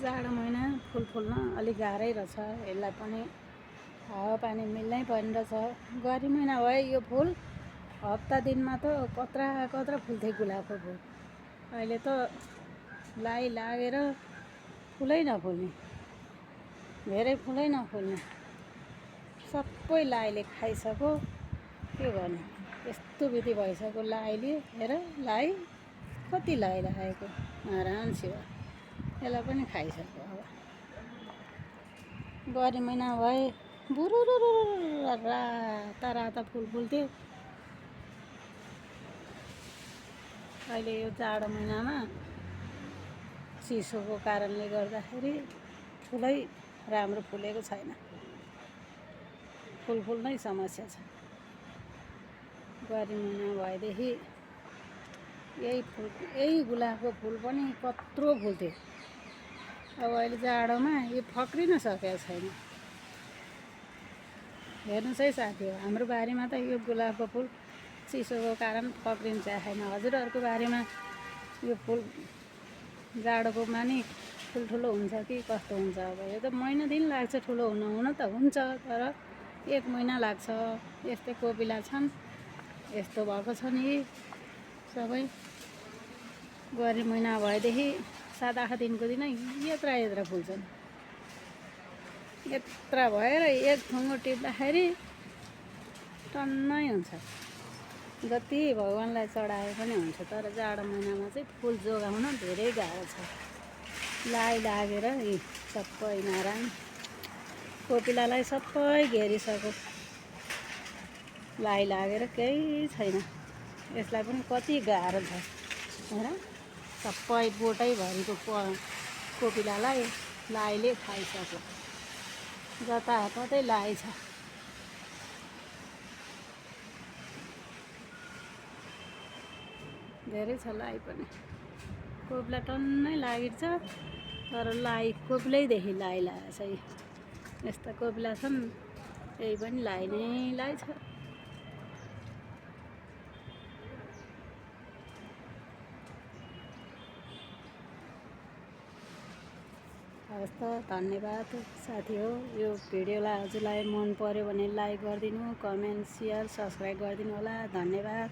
जाडो महिना फुल फुल्न अलिक गाह्रै रहेछ। यसलाई पनि हावापानी मिल्नै पर्ने रहेछ। गरम महिना भए यो फुल हप्ता दिनमा त कत्रा कत्रा फुल्थे गुलाबको फुल। अहिले त लाई लागेर फुलै नफुल्ने, धेरै फुलै नफुल्ने, सबै लाइले खाइसक्यो। के गर्ने, यस्तो विधि भइसक्यो लाइले। हेर लाई कति लाई लागेको, नारायण शिव। यसलाई पनि खाइसक्यो। अब गरम महिना भए बुरुरुरु राता राता फुल फुल्थ्यो। अहिले यो जाडो महिनामा चिसोको कारणले गर्दाखेरि फुलै राम्रो फुलेको छैन। फुल फुल्नै समस्या छ। गरम महिना भएदेखि यही गुलाबको फुल पनि कत्रो फुल्थ्यो। अब अहिले जाडोमा यो फक्रिन सकेको छैन। हेर्नुहोस् है साथीहरू, हाम्रो बारीमा त यो गुलाबको फुल चिसोको कारण फक्रिन्छ छैन। हजुरहरूको बारीमा यो फुल जाडोकोमा नि ठुल्ठुलो हुन्छ कि कस्तो हुन्छ? अब यो त महिना दिन लाग्छ ठुलो हुन त हुन्छ, तर 1 महिना लाग्छ। यस्तै कोपिला छन्, यस्तो भएको छ नि सबै। गरम महिना भएदेखि 7-8 दिनको दिन यत्रा फुल्छन्। यत्रा भएर एक ठुङ्गो टिप्दाखेरि टन्नै हुन्छ। जति भगवान्लाई चढाए पनि हुन्छ, तर जाडो महिनामा चाहिँ फुल जोगाउन धेरै गाह्रो छ। लाई लागेर यी सबै नारायण कोपिलालाई सबै घेरिसक्यो। लाई लागेर केही छैन। यसलाई पनि कति गाह्रो छ। हेर, सबै बोटैभरिको कोपिलालाई लाइले खाइसक्यो। जताततै लाई छ। धेरै छ लाई पनि। कोपिला टन्नै लागिन्छ, तर लाई कोपिलैदेखि लाई लागेको छ। यस्ता कोपिला छन्, यही पनि लाई नै लाई छ। हवस् त, धन्यवाद साथी हो। यो भिडियोलाई हजुरलाई मन पर्यो भने लाइक गरिदिनु, कमेन्ट, सेयर, सब्सक्राइब गरिदिनु होला। धन्यवाद।